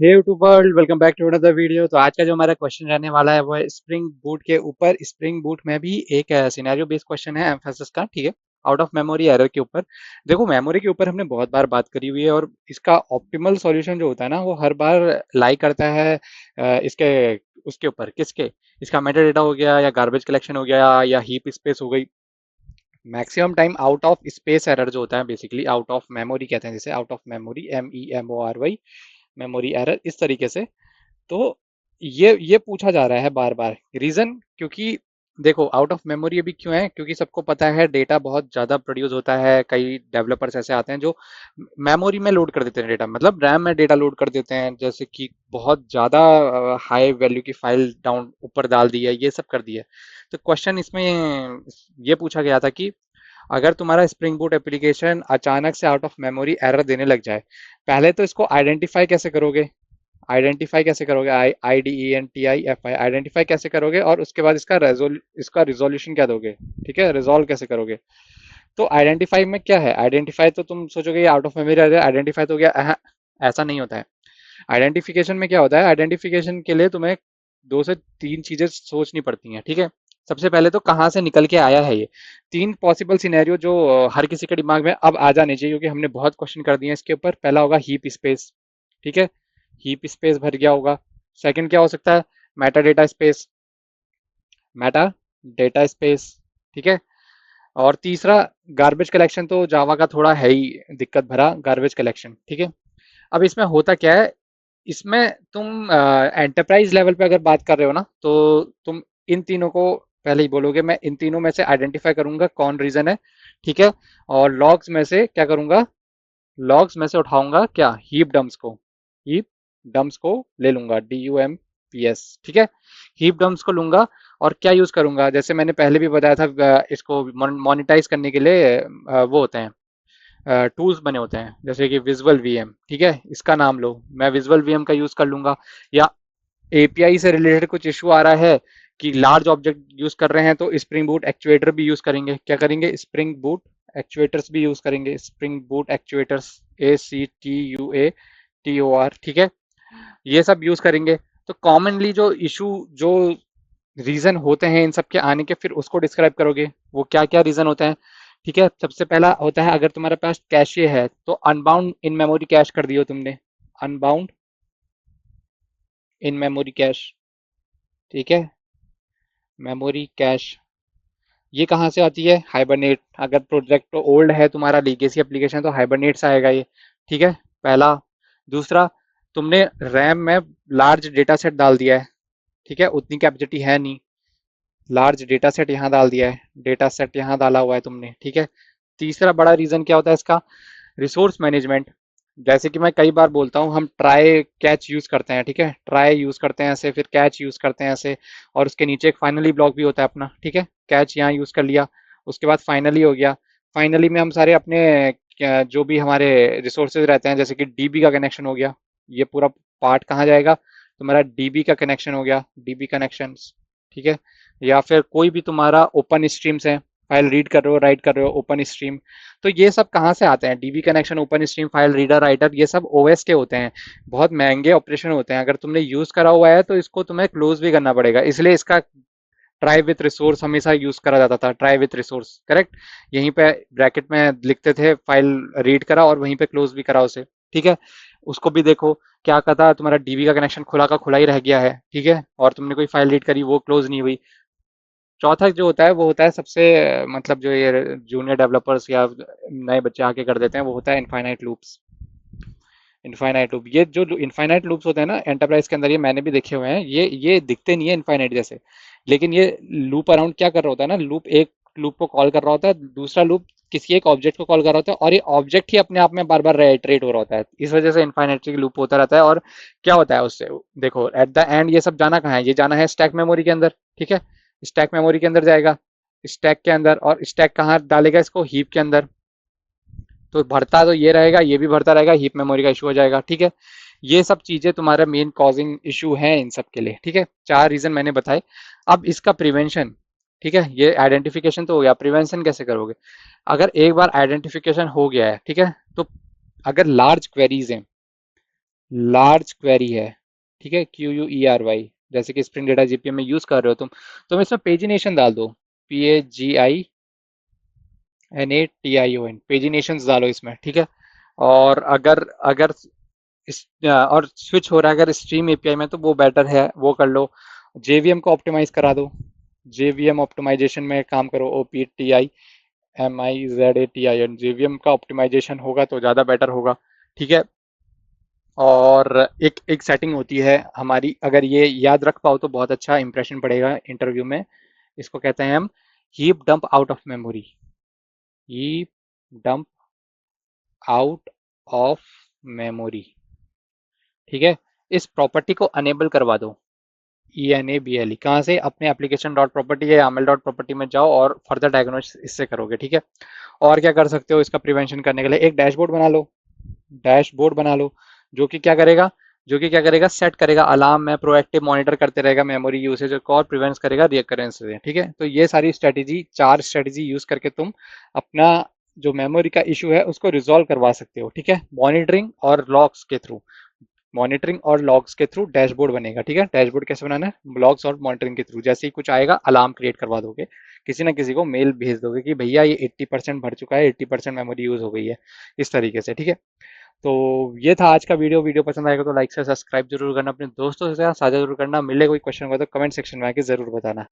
Hey to world, welcome back to another video. तो आज का जो हमारा क्वेश्चन रहने वाला है वो है स्प्रिंग बूट के ऊपर। स्प्रिंग बूट में भी एक सिनेरियो बेस्ड क्वेश्चन है एम्फेसिस का, ठीक है, आउट ऑफ मेमोरी एरर के ऊपर। देखो, मेमोरी के ऊपर हमने बहुत बार बात करी हुई है और इसका ऑप्टिमल सॉल्यूशन जो होता है ना वो हर बार लाई करता है इसके उसके ऊपर, किसके, इसका मेटा डेटा हो गया या गार्बेज कलेक्शन हो गया या हीप स्पेस हो गई। Maximum time out of space error जो होता है, बेसिकली आउट ऑफ मेमोरी कहते हैं जिसे, out of memory, MEMORY, memory error, इस तरीके से। तो ये पूछा जा रहा है बार बार। रीजन क्योंकि देखो, आउट ऑफ मेमोरी अभी क्यों है, क्योंकि सबको पता है डेटा बहुत ज्यादा प्रोड्यूस होता है। कई डेवलपर्स ऐसे आते हैं जो मेमोरी में लोड कर देते हैं डेटा, मतलब रैम में डेटा लोड कर देते हैं, जैसे कि बहुत ज्यादा हाई वैल्यू की फाइल डाउन ऊपर डाल दी है, ये सब कर दिया है। तो क्वेश्चन इसमें ये पूछा गया था कि अगर तुम्हारा स्प्रिंग बूट एप्लीकेशन अचानक से आउट ऑफ मेमोरी एरर देने लग जाए, पहले तो इसको आइडेंटिफाई कैसे करोगे। आइडेंटिफाई कैसे करोगे, IDENTIFI, आइडेंटिफाई कैसे करोगे, और उसके बाद इसका रिजोल्यूशन क्या दोगे, ठीक है, रिजोल्व कैसे करोगे। तो आइडेंटिफाई में क्या है, आइडेंटिफाई तो तुम सोचोगे आउट ऑफ मेमोरी आ जाए, आइडेंटिफाई तो गया, ऐसा नहीं होता है। आइडेंटिफिकेशन में क्या होता है, आइडेंटिफिकेशन के लिए तुम्हें दो से तीन चीजें सोचनी पड़ती हैं, ठीक है। सबसे पहले तो कहाँ से निकल के आया है ये। तीन पॉसिबल सिनेरियो जो हर किसी के दिमाग में अब आ जाने चाहिए, क्योंकि हमने बहुत क्वेश्चन कर दिए हैं इसके ऊपर। पहला होगा हीप स्पेस, ठीक है, हीप स्पेस भर गया होगा। सेकंड क्या हो सकता है, Meta data space, Meta data space, ठीक है। और तीसरा, गार्बेज कलेक्शन, तो जावा का थोड़ा है ही दिक्कत भरा गार्बेज कलेक्शन, ठीक है। अब इसमें होता क्या है, इसमें तुम एंटरप्राइज लेवल पे अगर बात कर रहे हो ना, तो तुम इन तीनों को पहले ही बोलोगे, मैं इन तीनों में से आइडेंटिफाई करूंगा कौन रीजन है, ठीक है। और लॉग्स में से क्या करूंगा, लॉग्स में से उठाऊंगा क्या, हीप डम्प्स को, हीप डम्प्स को ले लूंगा, DUMPS, ठीक है। हीप डम्प्स को लूंगा और क्या यूज करूंगा, जैसे मैंने पहले भी बताया था, इसको मोनेटाइज करने के लिए वो होते हैं, टूल्स बने होते हैं, जैसे कि विजुअल वीएम, ठीक है, इसका नाम लो, मैं विजुअल वीएम का यूज कर लूंगा। या API से रिलेटेड कुछ इशू आ रहा है कि लार्ज ऑब्जेक्ट यूज कर रहे हैं, तो स्प्रिंग बूट एक्चुएटर भी यूज करेंगे, क्या करेंगे, स्प्रिंग बूट एक्चुएटर्स भी यूज करेंगे, स्प्रिंग बूट एक्चुएटर्स, ACTUATOR, ठीक है, ये सब यूज करेंगे। तो कॉमनली जो इशू, जो रीजन होते हैं इन सब के आने के, फिर उसको डिस्क्राइब करोगे, वो क्या क्या रीजन होते हैं, ठीक है। सबसे पहला होता है, अगर तुम्हारे पास कैशे है तो अनबाउंड इन मेमोरी कैश कर दियो तुमने, अनबाउंड इन मेमोरी कैश, ठीक है, मेमोरी कैश। ये कहाँ से आती है, हाइबरनेट, अगर प्रोजेक्ट ओल्ड है तुम्हारा, लीगेसी एप्लीकेशन, तो हाइबरनेट से आएगा ये, ठीक है, पहला। दूसरा, तुमने रैम में लार्ज डेटा सेट डाल दिया है, ठीक है, उतनी कैपेसिटी है नहीं, लार्ज डेटा सेट यहाँ डाल दिया है, डेटा सेट यहाँ डाला हुआ है तुमने, ठीक है। तीसरा बड़ा रीजन क्या होता है इसका, रिसोर्स मैनेजमेंट। जैसे कि मैं कई बार बोलता हूँ, हम ट्राई कैच यूज करते हैं, ठीक है, ट्राई यूज करते हैं ऐसे, फिर कैच यूज करते हैं ऐसे, और उसके नीचे एक फाइनली ब्लॉक भी होता है अपना, ठीक है। कैच यहाँ यूज कर लिया, उसके बाद फाइनली हो गया। फाइनली में हम सारे अपने जो भी हमारे रिसोर्सेज रहते हैं, जैसे कि DB का कनेक्शन हो गया, ये पूरा पार्ट कहाँ जाएगा, तुम्हारा DB का कनेक्शन हो गया, DB कनेक्शन, ठीक है। या फिर कोई भी तुम्हारा ओपन स्ट्रीम्स है, फाइल रीड कर रहे हो, राइट कर रहे हो, ओपन स्ट्रीम। तो ये सब कहाँ से आते हैं, DB connection, open stream, file reader, writer, ये सब OS के होते हैं। बहुत महंगे ऑपरेशन होते हैं, अगर तुमने यूज करा हुआ है तो इसको तुम्हें क्लोज भी करना पड़ेगा, इसलिए इसका ट्राई विथ रिसोर्स हमेशा यूज करा जाता था, ट्राई विथ रिसोर्स, करेक्ट। यहीं पे ब्रैकेट में लिखते थे, फाइल रीड करा और वहीं पे क्लोज भी करा उसे, ठीक है। उसको भी देखो, क्या कहता, तुम्हारा DB का कनेक्शन खुला का खुला ही रह गया है, ठीक है, और तुमने कोई फाइल रीड करी, वो क्लोज नहीं हुई। चौथा जो होता है वो होता है सबसे मतलब जो ये जूनियर डेवलपर्स या नए बच्चे आके कर देते हैं, वो होता है इनफाइनाइट लूप्स। इनफाइनाइट लूप, ये जो इनफाइनाइट लूप्स होते हैं ना एंटरप्राइज के अंदर, ये मैंने भी देखे हुए हैं, ये दिखते नहीं है इनफाइनाइट जैसे, लेकिन ये लूप अराउंड क्या कर रहा होता है ना, लूप एक लूप को कॉल कर रहा होता है, दूसरा लूप किसी एक ऑब्जेक्ट को कॉल कर रहा होता है, और ये ऑब्जेक्ट ही अपने आप में बार बार रेटरेट हो रहा होता है, इस वजह से इनफाइनाइट लूप होता रहता है। और क्या होता है उससे, देखो एट द एंड ये सब जाना कहाँ है, ये जाना है स्टैक मेमोरी के अंदर, ठीक है, स्टैक मेमोरी के अंदर जाएगा, स्टैक के अंदर, और स्टैक कहाँ डालेगा इसको, हीप के अंदर। तो भरता तो ये रहेगा, ये भी भरता रहेगा, हीप मेमोरी का इशू हो जाएगा, ठीक है। ये सब चीजें तुम्हारा मेन कॉजिंग इशू है इन सब के लिए, ठीक है, चार रीजन मैंने बताए। अब इसका प्रिवेंशन, ठीक है, ये आइडेंटिफिकेशन तो हो गया, प्रिवेंशन कैसे करोगे। अगर एक बार आइडेंटिफिकेशन हो गया है, ठीक है, तो अगर लार्ज क्वेरीज हैं, लार्ज क्वेरी है, ठीक है, QUERY, जैसे कि स्प्रिंग डेटा JPM में यूज कर रहे हो तुम इसमें पेजिनेशन डाल दो, PAGINATION, पेजिनेशन डालो इसमें, ठीक है। और अगर अगर और स्विच हो रहा है अगर स्ट्रीम एपीआई में, तो वो बेटर है, वो कर लो। जेवीएम को ऑप्टिमाइज करा दो, जेवीएम ऑप्टिमाइजेशन में काम करो, OPTIMIZATIN, जेवीएम का ऑप्टिमाइजेशन होगा तो ज़्यादा बेटर होगा, ठीक है। और एक एक सेटिंग होती है हमारी, अगर ये याद रख पाओ तो बहुत अच्छा इंप्रेशन पड़ेगा इंटरव्यू में। इसको कहते हैं हम heap dump out of memory, heap dump out of memory, ठीक है। इस प्रॉपर्टी को अनेबल करवा दो, ENABLE, कहाँ से, अपने एप्लीकेशन डॉट प्रॉपर्टी या YAML डॉट प्रॉपर्टी में जाओ और फर्दर डायग्नोस इससे करोगे, ठीक है। और क्या कर सकते हो इसका प्रिवेंशन करने के लिए, एक डैशबोर्ड बना लो, डैशबोर्ड बना लो, जो कि क्या करेगा, सेट करेगा अलार्म में, प्रोएक्टिव मॉनिटर करते रहेगा मेमोरी यूसेज को और प्रिवेंट करेगा रिकरेंस से, ठीक है। तो ये सारी स्ट्रेटेजी, 4 स्ट्रेटेजी यूज करके तुम अपना जो मेमोरी का इशू है उसको रिजॉल्व करवा सकते हो, ठीक है, मॉनिटरिंग और लॉग्स के थ्रू। मॉनिटरिंग और लॉग्स के थ्रू डैशबोर्ड बनेगा, ठीक है। डैशबोर्ड कैसे बनाना है, लॉग्स और मॉनिटरिंग के थ्रू, जैसे ही कुछ आएगा अलार्म क्रिएट करवा दोगे, किसी ना किसी को मेल भेज दोगे कि भैया ये 80% भर चुका है, 80% मेमोरी यूज हो गई है, इस तरीके से, ठीक है। तो ये था आज का वीडियो। वीडियो पसंद आएगा तो लाइक से सब्सक्राइब जरूर करना, अपने दोस्तों के साथ साझा जरूर करना। मिले कोई क्वेश्चन होगा तो कमेंट सेक्शन में आके जरूर बताना।